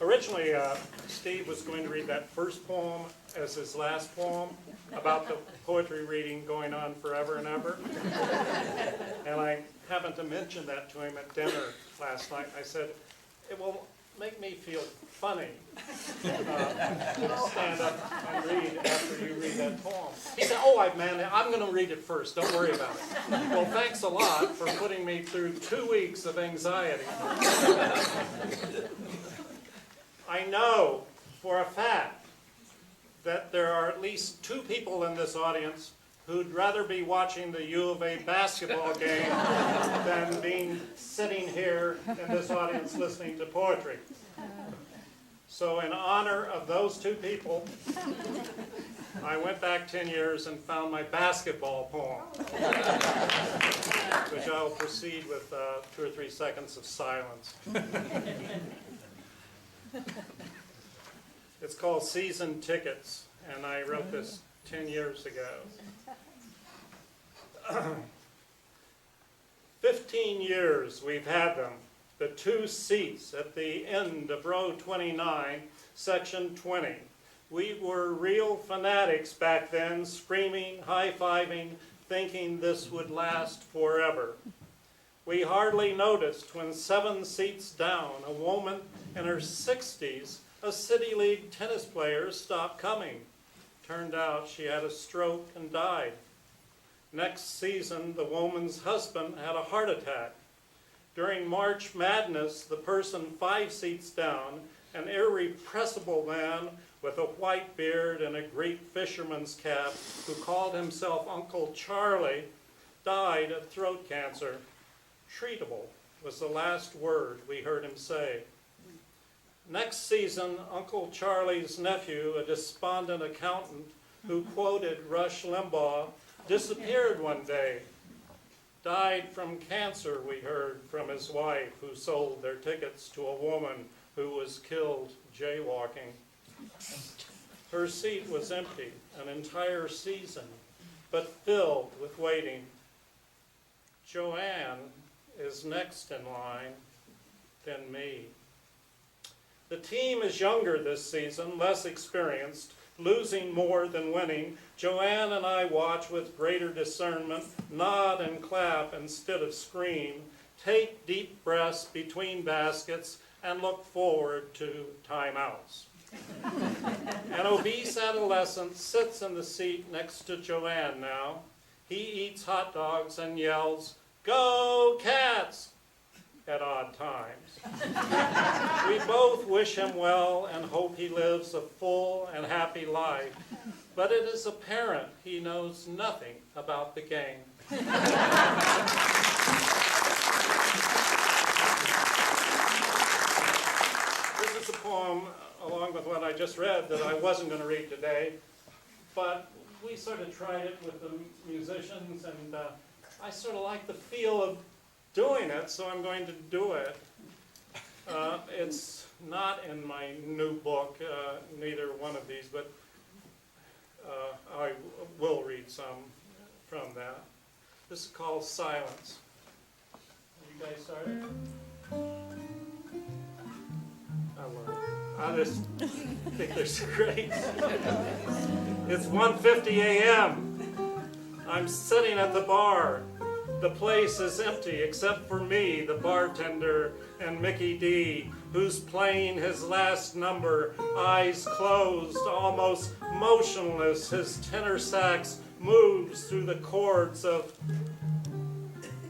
Originally, Steve was going to read that first poem as his last poem about the poetry reading going on forever and ever. And I happened to mention that to him at dinner last night. I said, it will make me feel funny to stand up and read after you read that poem. He said, oh, I'm going to read it first. Don't worry about it. Well, thanks a lot for putting me through 2 weeks of anxiety. I know for a fact that there are at least 2 people in this audience who'd rather be watching the U of A basketball game than being sitting here in this audience listening to poetry. So in honor of those 2 people, I went back 10 years and found my basketball poem, which I will proceed with 2 or 3 seconds of silence. It's called Season Tickets, and I wrote this 10 years ago. 15 years we've had them, the 2 seats at the end of row 29, section 20. We were real fanatics back then, screaming, high-fiving, thinking this would last forever. We hardly noticed when 7 seats down, a woman in her 60s, a City League tennis player, stopped coming. Turned out she had a stroke and died. Next season, the woman's husband had a heart attack. During March Madness, the person 5 seats down, an irrepressible man with a white beard and a Greek fisherman's cap who called himself Uncle Charlie, died of throat cancer. Treatable was the last word we heard him say. Next season, Uncle Charlie's nephew, a despondent accountant who quoted Rush Limbaugh, disappeared one day. Died from cancer, we heard from his wife, who sold their tickets to a woman who was killed jaywalking. Her seat was empty an entire season, but filled with waiting. Joanne is next in line, then me. The team is younger this season, less experienced, losing more than winning. Joanne and I watch with greater discernment, nod and clap instead of scream, take deep breaths between baskets, and look forward to timeouts. An obese adolescent sits in the seat next to Joanne now. He eats hot dogs and yells, "Go Cats!" at odd times. We both wish him well and hope he lives a full and happy life, but it is apparent he knows nothing about the game. This is a poem, along with what I just read, that I wasn't going to read today, but we sort of tried it with the musicians, and I sort of like the feel of doing it, so I'm going to do it. It's not in my new book, neither one of these, but I will read some from that. This is called Silence. Have you guys started? I love it. I just think they're so great. It's 1:50 a.m. I'm sitting at the bar. The place is empty except for me, the bartender, and Mickey D, who's playing his last number, eyes closed, almost motionless. His tenor sax moves through the chords of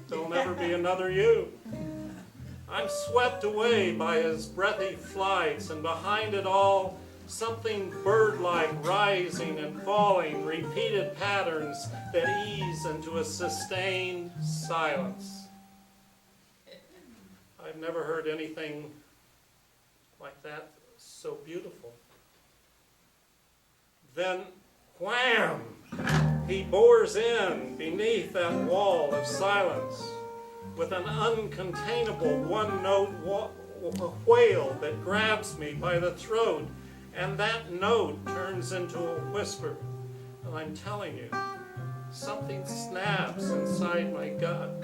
"There'll Never Be Another You." I'm swept away by his breathy flights, and behind it all, something bird-like rising and falling, repeated patterns that ease into a sustained silence. I've never heard anything like that so beautiful. Then, wham! He bores in beneath that wall of silence with an uncontainable one-note wail that grabs me by the throat. And that note turns into a whisper. And I'm telling you, something snaps inside my gut.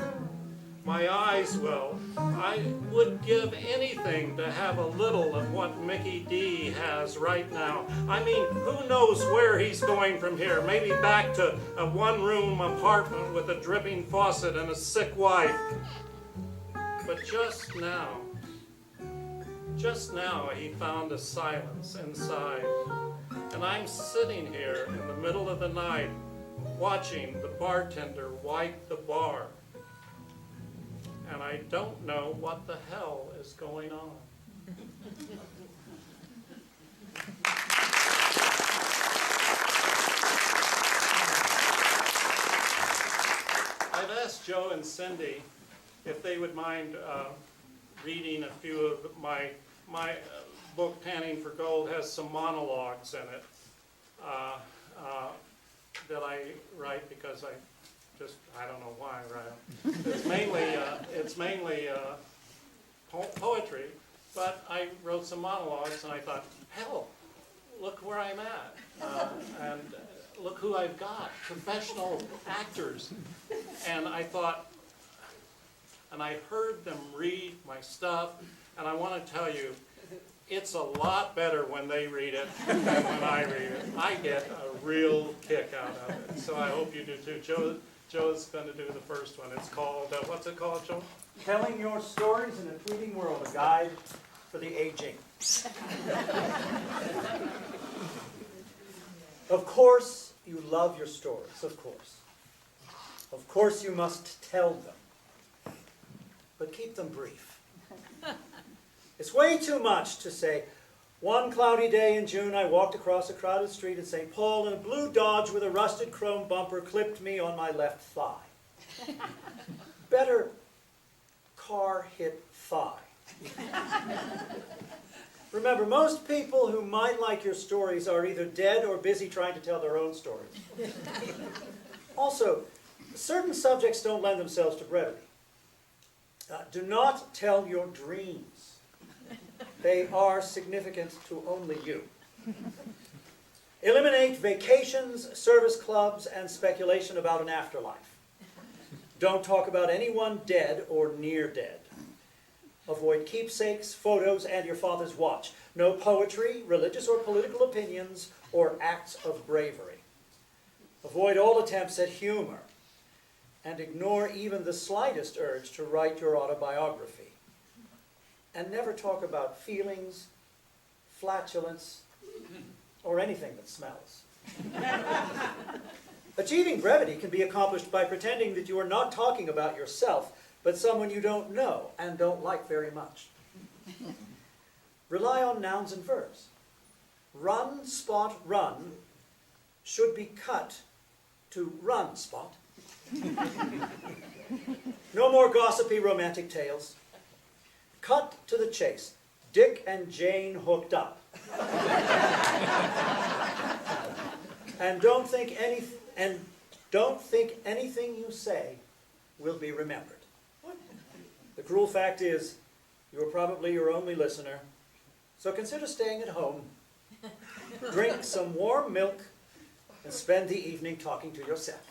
My eyes will. I would give anything to have a little of what Mickey D has right now. I mean, who knows where he's going from here? Maybe back to a one-room apartment with a dripping faucet and a sick wife. But just now he found a silence inside. And I'm sitting here in the middle of the night watching the bartender wipe the bar. And I don't know what the hell is going on. I've asked Joe and Cindy if they would mind reading a few of my book, Panning for Gold, has some monologues in it that I write because I don't know why I write them. It's mainly poetry, but I wrote some monologues and I thought, hell, look where I'm at. And look who I've got, professional actors. And I thought, and I heard them read my stuff, and I want to tell you, it's a lot better when they read it than when I read it. I get a real kick out of it. So I hope you do too. Joe's going to do the first one. It's called, what's it called, Joe? Telling Your Stories in a Fleeting World, a Guide for the Aging. Of course you love your stories, of course. Of course you must tell them. But keep them brief. It's way too much to say, one cloudy day in June I walked across a crowded street in St. Paul and a blue Dodge with a rusted chrome bumper clipped me on my left thigh. Better car hit thigh. Remember, most people who might like your stories are either dead or busy trying to tell their own stories. Also, certain subjects don't lend themselves to brevity. Do not tell your dreams. They are significant to only you. Eliminate vacations, service clubs, and speculation about an afterlife. Don't talk about anyone dead or near dead. Avoid keepsakes, photos, and your father's watch. No poetry, religious or political opinions, or acts of bravery. Avoid all attempts at humor, and ignore even the slightest urge to write your autobiography. And never talk about feelings, flatulence, or anything that smells. Achieving brevity can be accomplished by pretending that you are not talking about yourself, but someone you don't know and don't like very much. Rely on nouns and verbs. Run, spot, run should be cut to run, spot. No more gossipy romantic tales. Cut to the chase. Dick and Jane hooked up. And don't think anything you say will be remembered. The cruel fact is, you are probably your only listener, so consider staying at home. Drink some warm milk and spend the evening talking to yourself.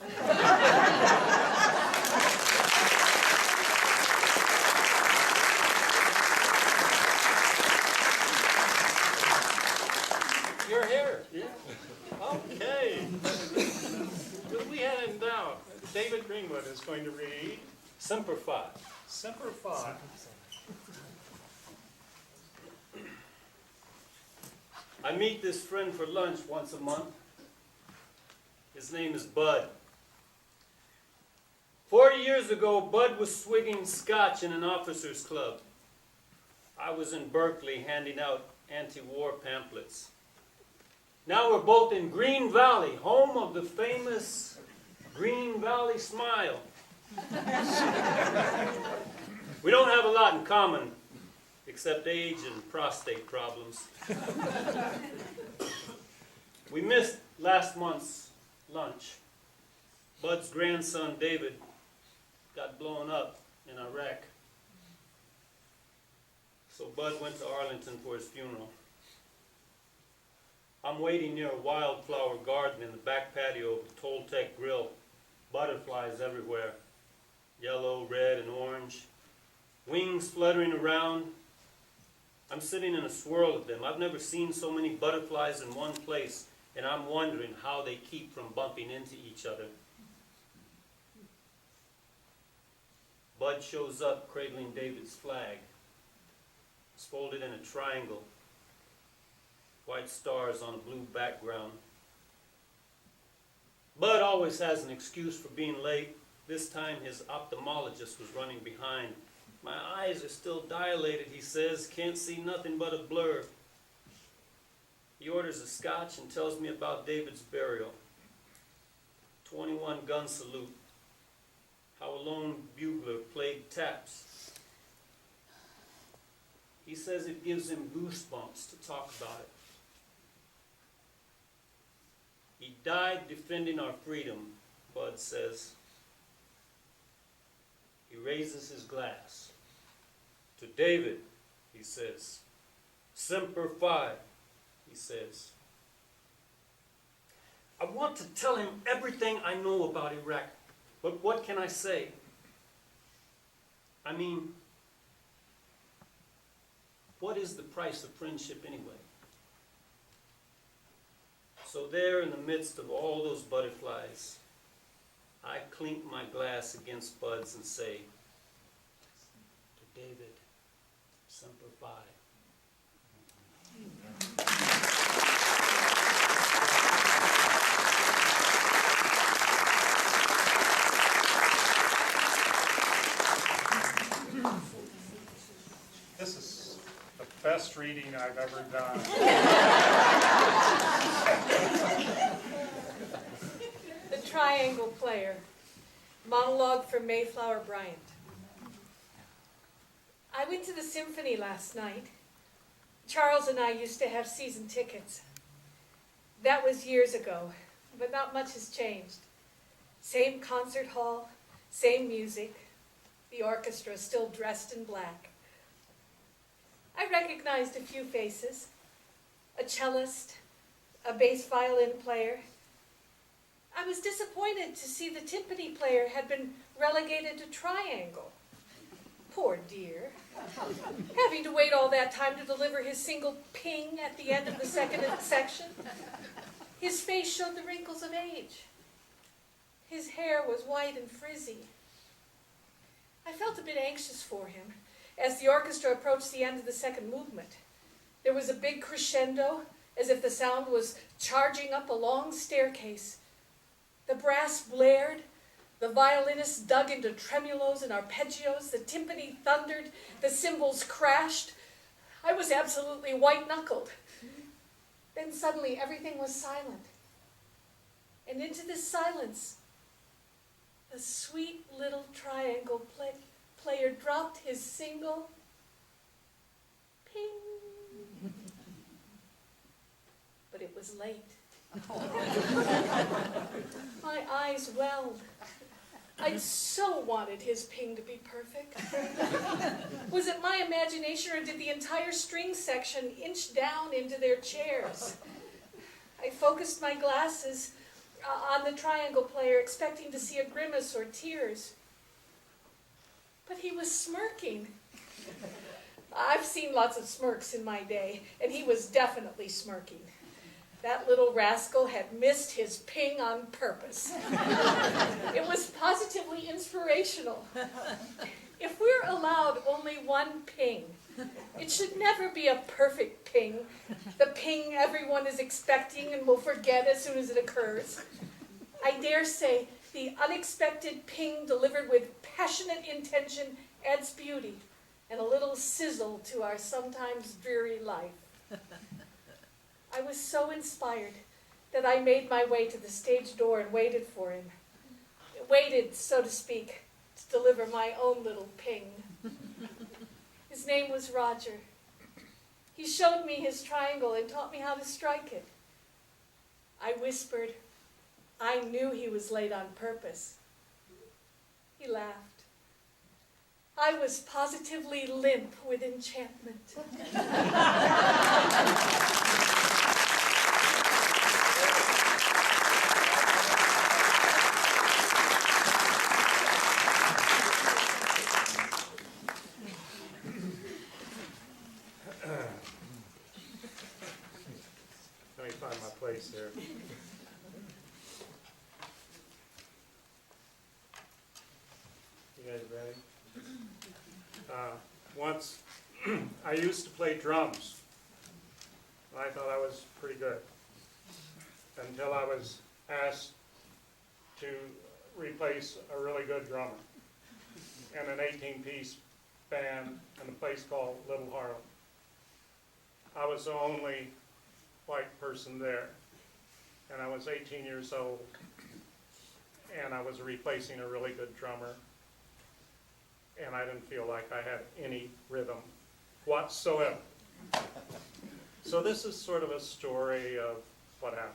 You're here. Yeah. Okay. We had in doubt. David Greenwood is going to read Semper Fi. Semper Fi. I meet this friend for lunch once a month. His name is Bud. 40 years ago, Bud was swigging scotch in an officers' club. I was in Berkeley handing out anti-war pamphlets. Now we're both in Green Valley, home of the famous Green Valley Smile. We don't have a lot in common, except age and prostate problems. We missed last month's lunch. Bud's grandson, David, got blown up in Iraq. So Bud went to Arlington for his funeral. I'm waiting near a wildflower garden in the back patio of the Toltec Grill. Butterflies everywhere. yellow, red, and orange, wings fluttering around. I'm sitting in a swirl of them. I've never seen so many butterflies in one place, and I'm wondering how they keep from bumping into each other. Bud shows up cradling David's flag. It's folded in a triangle, white stars on a blue background. Bud always has an excuse for being late. This time his ophthalmologist was running behind. My eyes are still dilated, he says. Can't see nothing but a blur. He orders a scotch and tells me about David's burial. 21 gun salute. How a lone bugler played taps. He says it gives him goosebumps to talk about it. He died defending our freedom, Bud says. He raises his glass. To David, he says. Semper Fi, he says. I want to tell him everything I know about Iraq, but what can I say? I mean, what is the price of friendship anyway? So there in the midst of all those butterflies, I clink my glass against Bud's and say, to David, Semper Fi. This is the best reading I've ever done. The Triangle Player. Monologue from Mayflower Bryant. I went to the symphony last night. Charles and I used to have season tickets. That was years ago, but not much has changed. Same concert hall, same music, the orchestra still dressed in black. I recognized a few faces, a cellist, a bass violin player. I was disappointed to see the timpani player had been relegated to triangle. Poor dear. Having to wait all that time to deliver his single ping at the end of the second section. His face showed the wrinkles of age. His hair was white and frizzy. I felt a bit anxious for him as the orchestra approached the end of the second movement. There was a big crescendo, as if the sound was charging up a long staircase. The brass blared, the violinists dug into tremulos and arpeggios, the timpani thundered, the cymbals crashed. I was absolutely white-knuckled. Then suddenly everything was silent. And into this silence, the sweet little triangle player dropped his single ping. But it was late. My eyes welled. I so wanted his ping to be perfect. Was it my imagination, or did the entire string section inch down into their chairs? I focused my glasses on the triangle player, expecting to see a grimace or tears. But he was smirking. I've seen lots of smirks in my day, and he was definitely smirking. That little rascal had missed his ping on purpose. It was positively inspirational. If we're allowed only one ping, it should never be a perfect ping, the ping everyone is expecting and will forget as soon as it occurs. I dare say the unexpected ping delivered with passionate intention adds beauty and a little sizzle to our sometimes dreary life. I was so inspired that I made my way to the stage door and waited for him. Waited, so to speak, to deliver my own little ping. His name was Roger. He showed me his triangle and taught me how to strike it. I whispered, I knew he was late on purpose. He laughed. I was positively limp with enchantment. Okay, ready? Once, I used to play drums. I thought I was pretty good until I was asked to replace a really good drummer in an 18-piece band in a place called Little Harlem. I was the only white person there, and I was 18 years old, and I was replacing a really good drummer, and I didn't feel like I had any rhythm whatsoever. So this is sort of a story of what happened.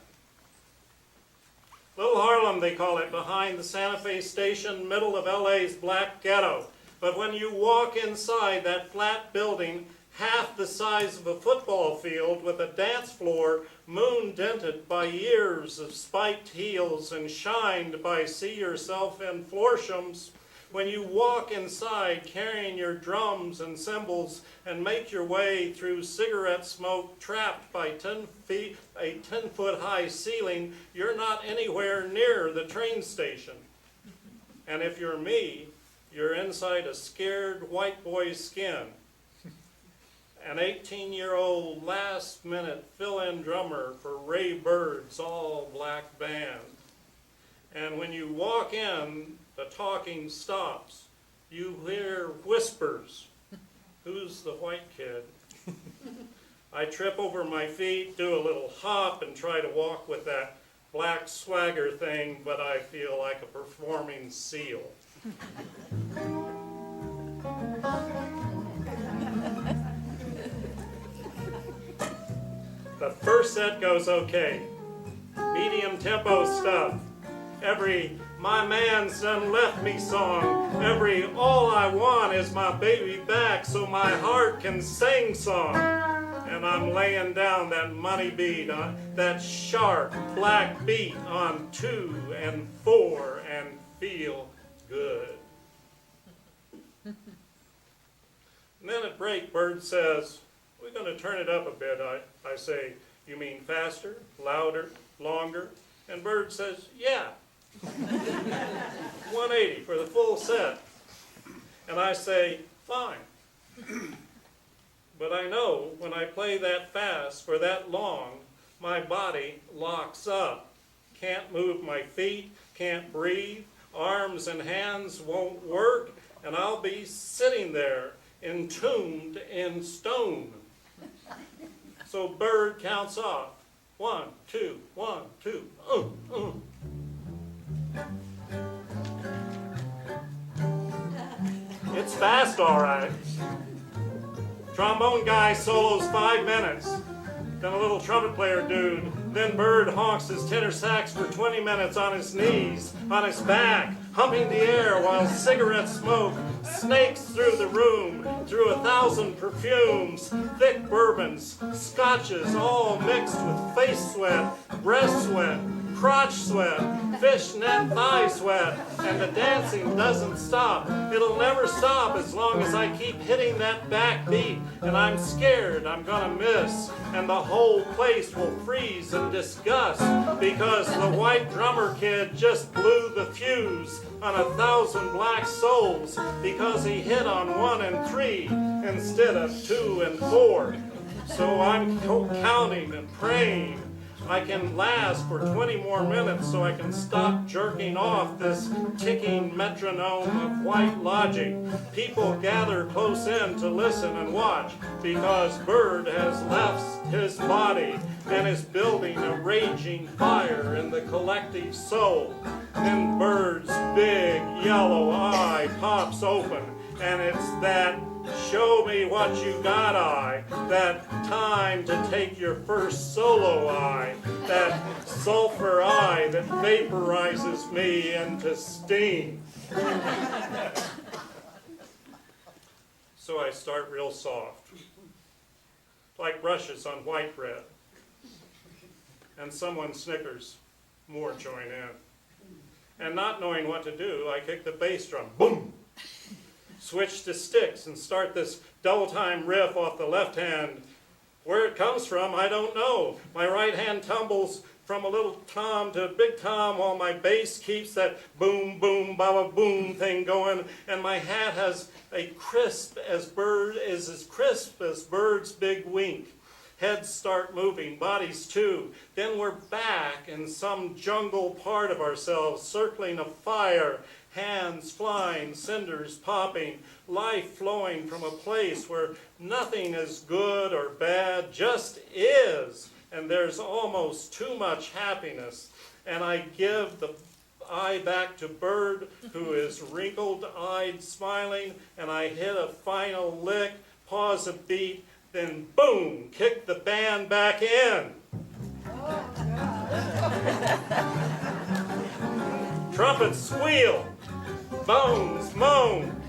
Little Harlem, they call it, behind the Santa Fe station, middle of LA's black ghetto. But when you walk inside that flat building, half the size of a football field with a dance floor moon-dented by years of spiked heels and shined by see-yourself-in florshams, when you walk inside carrying your drums and cymbals and make your way through cigarette smoke trapped by a 10-foot-high ceiling, you're not anywhere near the train station. And if you're me, you're inside a scared white boy's skin. An 18-year-old last-minute fill-in drummer for Ray Bird's all-black band. And when you walk in, the talking stops. You hear whispers. Who's the white kid? I trip over my feet, do a little hop, and try to walk with that black swagger thing, but I feel like a performing seal. The first set goes okay. Medium tempo stuff. Every "my man's done left me" song. Every "all I want is my baby back so my heart can sing" song. And I'm laying down that money beat, that sharp black beat on 2 and 4 and feel good. And then at break, Bird says, "We're going to turn it up a bit." I say, "You mean faster, louder, longer?" And Bird says, "Yeah. 180 for the full set." And I say, "Fine." But I know when I play that fast for that long, my body locks up. Can't move my feet, can't breathe, arms and hands won't work, and I'll be sitting there entombed in stone. So Bird counts off. 1, 2, 1, 2. It's fast, all right. Trombone guy solos 5 minutes. Then a little trumpet player dude. Then Bird honks his tenor sax for 20 minutes on his knees, on his back, humping the air while cigarette smoke snakes through the room, through 1,000 perfumes, thick bourbons, scotches, all mixed with face sweat, breast sweat, crotch sweat, fishnet thigh sweat, and the dancing doesn't stop. It'll never stop as long as I keep hitting that backbeat, and I'm scared I'm gonna miss, and the whole place will freeze in disgust because the white drummer kid just blew the fuse on 1,000 black souls because he hit on 1 and 3 instead of 2 and 4. So I'm counting and praying I can last for 20 more minutes so I can stop jerking off this ticking metronome of white logic. People gather close in to listen and watch because Bird has left his body and is building a raging fire in the collective soul. Then Bird's big yellow eye pops open, and it's that "show me what you got" eye, that time to take your first solo eye, that sulfur eye that vaporizes me into steam. So I start real soft, like brushes on white bread. And someone snickers, more join in. And not knowing what to do, I kick the bass drum, boom! Switch to sticks and start this double-time riff off the left hand. Where it comes from, I don't know. My right hand tumbles from a little tom to a big tom while my bass keeps that boom, boom, baba boom thing going, and my hat has a crisp as crisp as bird's big wink. Heads start moving, bodies too. Then we're back in some jungle part of ourselves, circling a fire, hands flying, cinders popping, life flowing from a place where nothing is good or bad, just is. And there's almost too much happiness. And I give the eye back to Bird, who is wrinkled-eyed, smiling, and I hit a final lick, pause a beat, then boom, kick the band back in. Trumpets squeal, bones moan,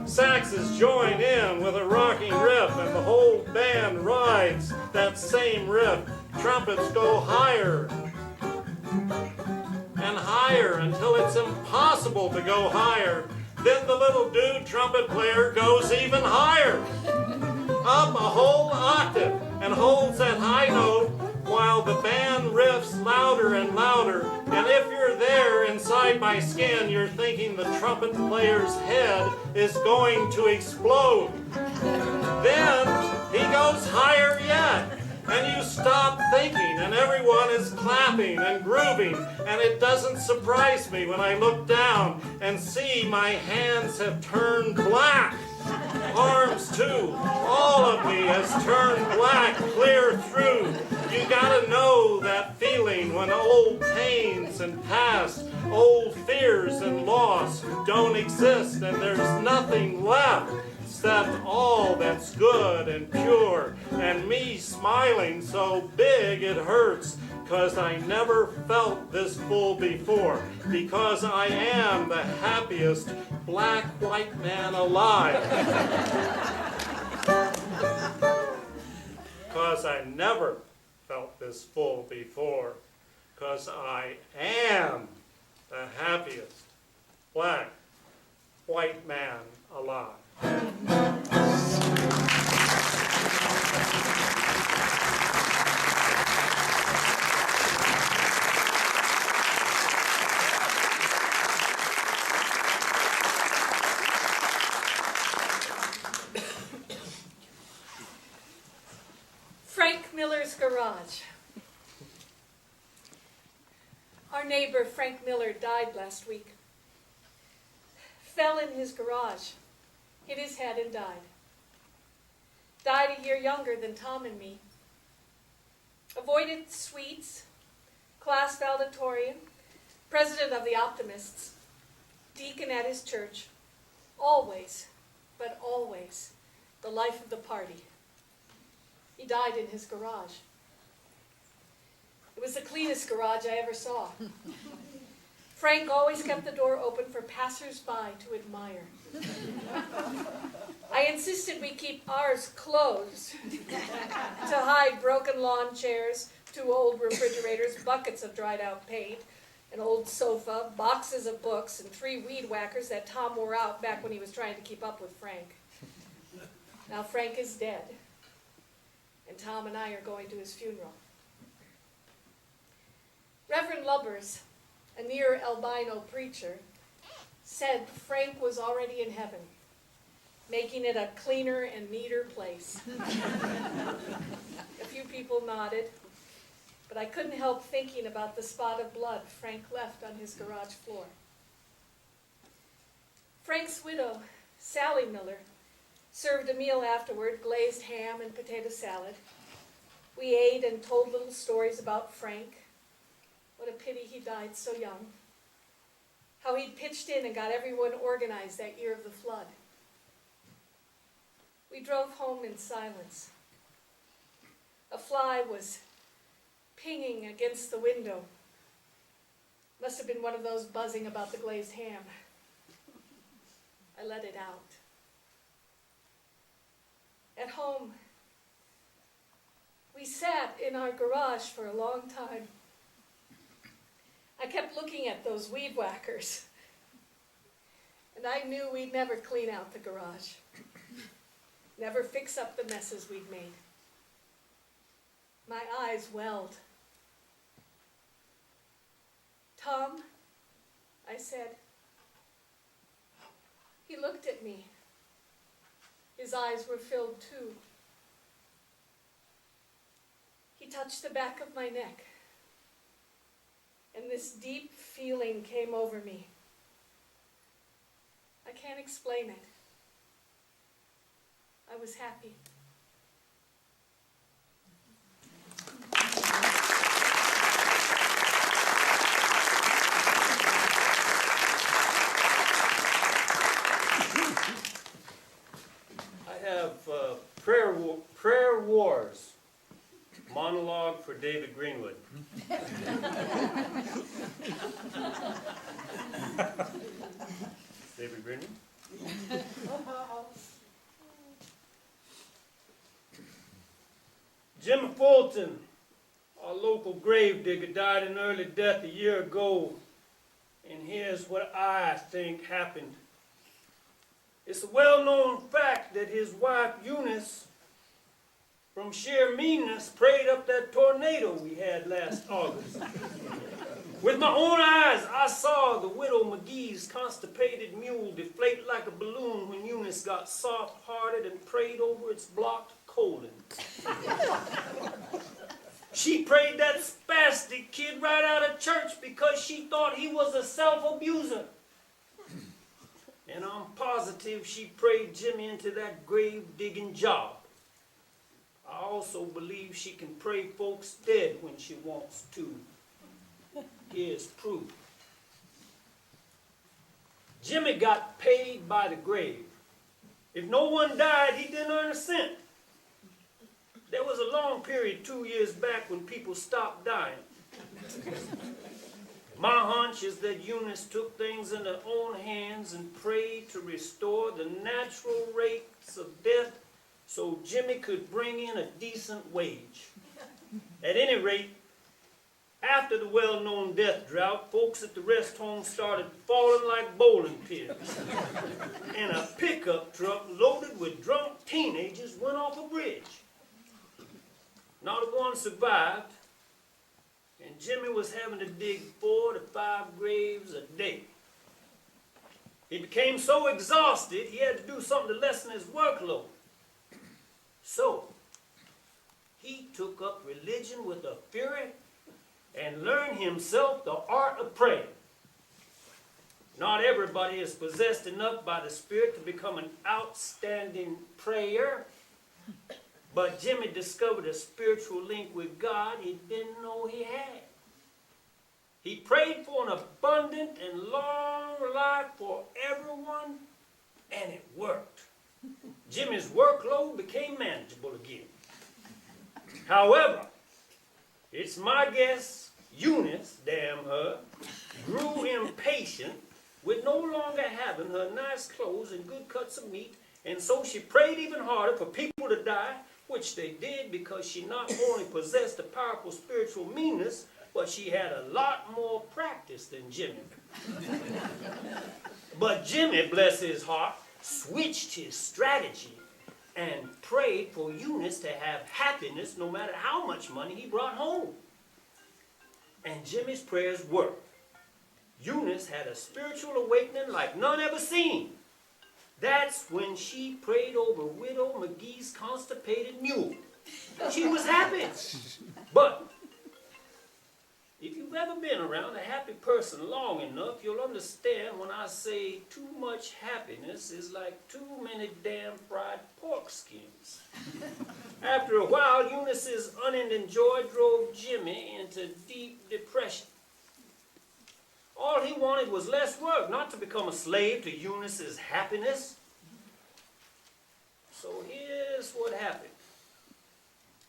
saxes join in with a rocking riff, and the whole band rides that same riff. Trumpets go higher and higher until it's impossible to go higher. Then the little dude trumpet player goes even higher, up a whole octave, and holds that high note while the band riffs louder and louder. And if you're there inside my skin, you're thinking the trumpet player's head is going to explode. Then he goes higher yet, and you stop thinking, and everyone is clapping and grooving, and it doesn't surprise me when I look down and see my hands have turned black. Arms too, all of me has turned black clear through. You gotta know that feeling when old pains and past, old fears and loss don't exist, and there's nothing left except all that's good and pure, and me smiling so big it hurts, 'cause I never felt this full before, because I am the happiest black white man alive. 'Cause I never felt this full before, 'cause I am the happiest black white man alive. Frank Miller's garage. Our neighbor Frank Miller died last week. Fell in his garage, hit his head and died. Died a year younger than Tom and me. Avoided sweets, class valedictorian, president of the Optimists, deacon at his church, always, but always, the life of the party. He died in his garage. It was the cleanest garage I ever saw. Frank always kept the door open for passers-by to admire. I insisted we keep ours closed to hide broken lawn chairs, 2 old refrigerators, buckets of dried-out paint, an old sofa, boxes of books, and 3 weed whackers that Tom wore out back when he was trying to keep up with Frank. Now Frank is dead, and Tom and I are going to his funeral. Reverend Lubbers, a near albino preacher, said Frank was already in heaven, making it a cleaner and neater place. A few people nodded, but I couldn't help thinking about the spot of blood Frank left on his garage floor. Frank's widow, Sally Miller, served a meal afterward, glazed ham and potato salad. We ate and told little stories about Frank. What a pity he died so young. How he'd pitched in and got everyone organized that year of the flood. We drove home in silence. A fly was pinging against the window. Must have been one of those buzzing about the glazed ham. I let it out. At home, we sat in our garage for a long time. I kept looking at those weed whackers, and I knew we'd never clean out the garage, never fix up the messes we'd made. My eyes welled. "Tom," I said. He looked at me. His eyes were filled too. He touched the back of my neck, and this deep feeling came over me. I can't explain it. I was happy. I have Prayer Wars, monologue for David Greenwood. David Greenwood? Jim Fulton, our local grave digger, died an early death a year ago. And here's what I think happened. It's a well-known fact that his wife, Eunice, from sheer meanness, prayed up that tornado we had last August. With my own eyes, I saw the widow McGee's constipated mule deflate like a balloon when Eunice got soft-hearted and prayed over its blocked colon. She prayed that spastic kid right out of church because she thought he was a self-abuser. And I'm positive she prayed Jimmy into that grave-digging job. I also believe she can pray folks dead when she wants to. Here's proof. Jimmy got paid by the grave. If no one died, he didn't earn a cent. There was a long period 2 years back when people stopped dying. My hunch is that Eunice took things in her own hands and prayed to restore the natural rates of death so Jimmy could bring in a decent wage. At any rate, after the well-known death drought, folks at the rest home started falling like bowling pins. And a pickup truck loaded with drunk teenagers went off a bridge. Not a one survived, and Jimmy was having to dig 4 to 5 graves a day. He became so exhausted, he had to do something to lessen his workload. So, he took up religion with a fury and learned himself the art of prayer. Not everybody is possessed enough by the Spirit to become an outstanding prayer, but Jimmy discovered a spiritual link with God he didn't know he had. He prayed for an abundant and long life for everyone, and it worked. Jimmy's workload became manageable again. However, it's my guess Eunice, damn her, grew impatient with no longer having her nice clothes and good cuts of meat, and so she prayed even harder for people to die, which they did because she not only possessed a powerful spiritual meanness, but she had a lot more practice than Jimmy. But Jimmy, bless his heart, switched his strategy and prayed for Eunice to have happiness no matter how much money he brought home. And Jimmy's prayers worked. Eunice had a spiritual awakening like none ever seen. That's when she prayed over Widow McGee's constipated mule. She was happy. But if you've ever been around a happy person long enough, you'll understand when I say too much happiness is like too many damn fried pork skins. After a while, Eunice's unending joy drove Jimmy into deep depression. All he wanted was less work, not to become a slave to Eunice's happiness. So here's what happened.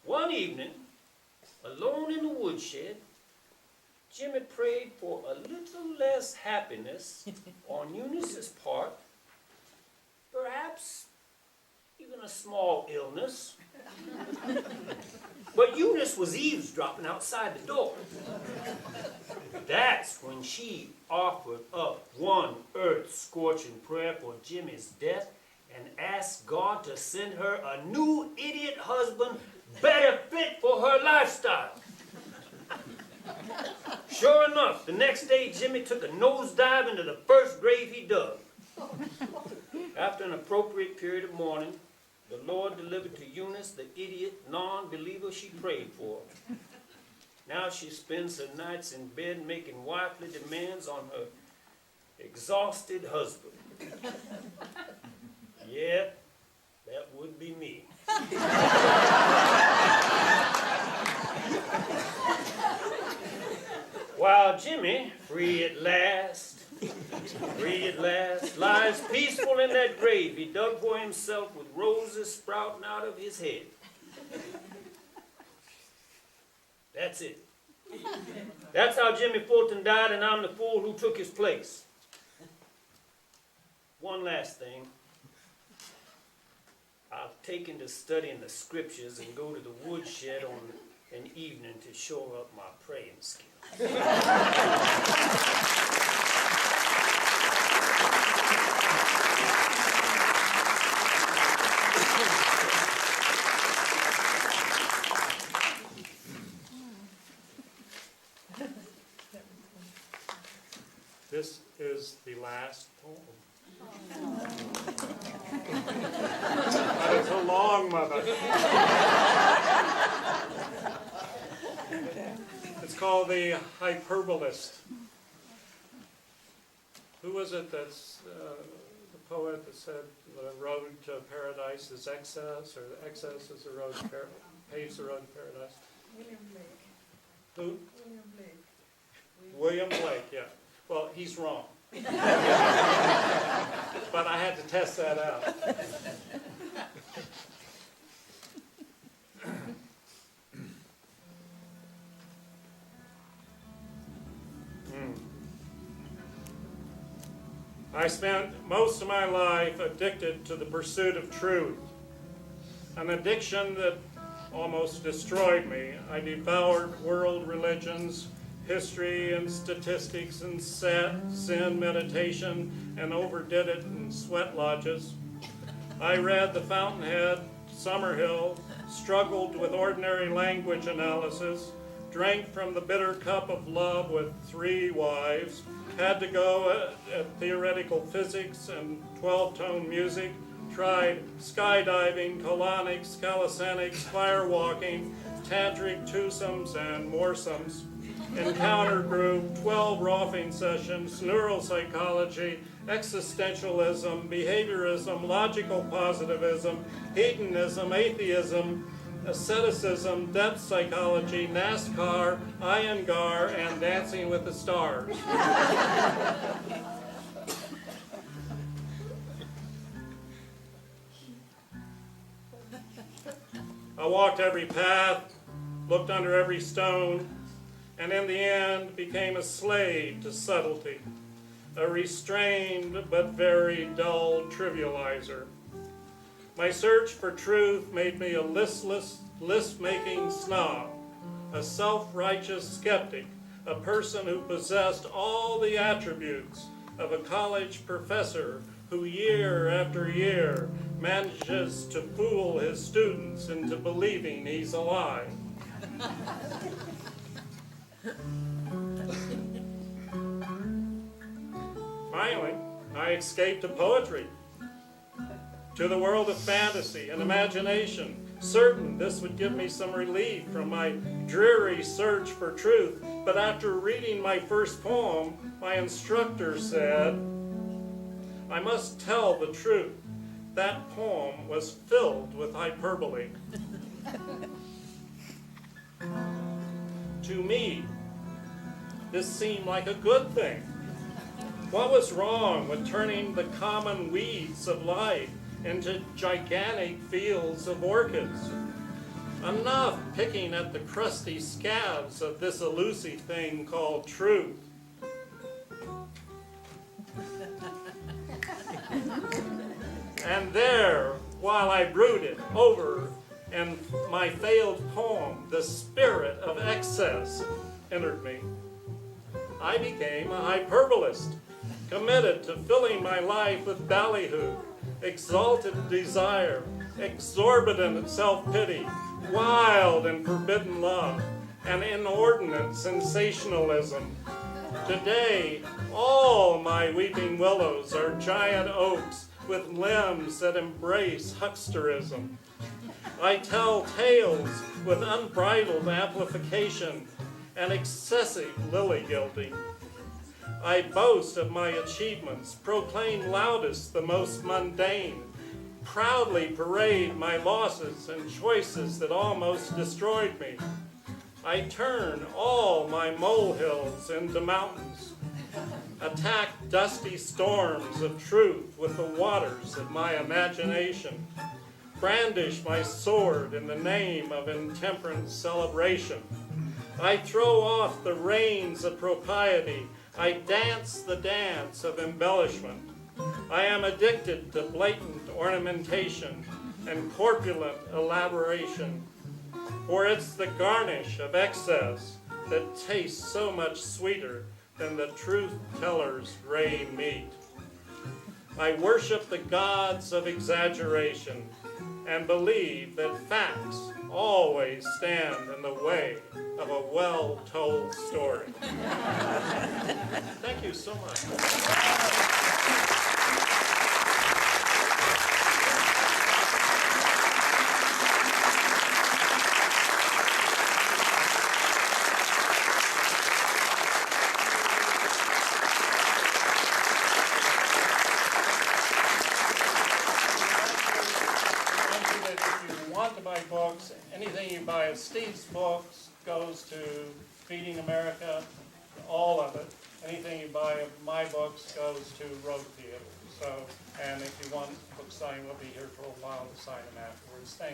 One evening, alone in the woodshed, Jimmy prayed for a little less happiness on Eunice's part, perhaps even a small illness. But Eunice was eavesdropping outside the door. That's when she offered up one earth-scorching prayer for Jimmy's death and asked God to send her a new idiot husband better fit for her lifestyle. Sure enough, the next day Jimmy took a nosedive into the first grave he dug. After an appropriate period of mourning, the Lord delivered to Eunice the idiot, non-believer she prayed for. Now she spends her nights in bed making wifely demands on her exhausted husband. Yeah, that would be me. While Jimmy, free at last, lies peaceful in that grave he dug for himself with roses sprouting out of his head. That's it. That's how Jimmy Fulton died, and I'm the fool who took his place. One last thing. I've taken to studying the scriptures and go to the woodshed on an evening to shore up my praying skills. This is the last poem. That is a long mother. It's called The Hyperbolist. Who was it that's the poet that said the road to paradise is excess, or the excess is the road to paves the road to paradise? William Blake. Who? William Blake. William Blake, yeah. Well, he's wrong. But I had to test that out. I spent most of my life addicted to the pursuit of truth, an addiction that almost destroyed me. I devoured world religions, history and statistics, and Zen meditation, and overdid it in sweat lodges. I read The Fountainhead, Summerhill, struggled with ordinary language analysis, drank from the bitter cup of love with 3 wives, had to go at theoretical physics and 12-tone music, tried skydiving, colonics, calisthenics, firewalking, tantric twosomes and moresomes, encounter group, 12 Rolfing sessions, neuropsychology, existentialism, behaviorism, logical positivism, hedonism, atheism, asceticism, depth psychology, NASCAR, Iyengar, and Dancing with the Stars. I walked every path, looked under every stone, and in the end became a slave to subtlety, a restrained but very dull trivializer. My search for truth made me a listless, list-making snob, a self-righteous skeptic, a person who possessed all the attributes of a college professor who year after year manages to fool his students into believing he's alive. Finally, I escaped to poetry, to the world of fantasy and imagination, certain this would give me some relief from my dreary search for truth. But after reading my first poem, my instructor said, I must tell the truth. That poem was filled with hyperbole. To me, this seemed like a good thing. What was wrong with turning the common weeds of life into gigantic fields of orchids? Enough picking at the crusty scabs of this elusive thing called truth. And there, while I brooded over in my failed poem, the spirit of excess entered me. I became a hyperbolist, committed to filling my life with ballyhoo, exalted desire, exorbitant self-pity, wild and forbidden love, and inordinate sensationalism. Today, all my weeping willows are giant oaks with limbs that embrace hucksterism. I tell tales with unbridled amplification and excessive lily-gilding. I boast of my achievements, proclaim loudest the most mundane, proudly parade my losses and choices that almost destroyed me. I turn all my molehills into mountains, attack dusty storms of truth with the waters of my imagination, brandish my sword in the name of intemperate celebration. I throw off the reins of propriety. I dance the dance of embellishment. I am addicted to blatant ornamentation and corpulent elaboration, for it's the garnish of excess that tastes so much sweeter than the truth teller's gray meat. I worship the gods of exaggeration and believe that facts always stand in the way of a well-told story. Thank you so much. Books. Anything you buy of Steve's books goes to Feeding America, all of it. Anything you buy of my books goes to Road Theater. So, and if you want book signing, we'll be here for a while to sign them afterwards. Thank you.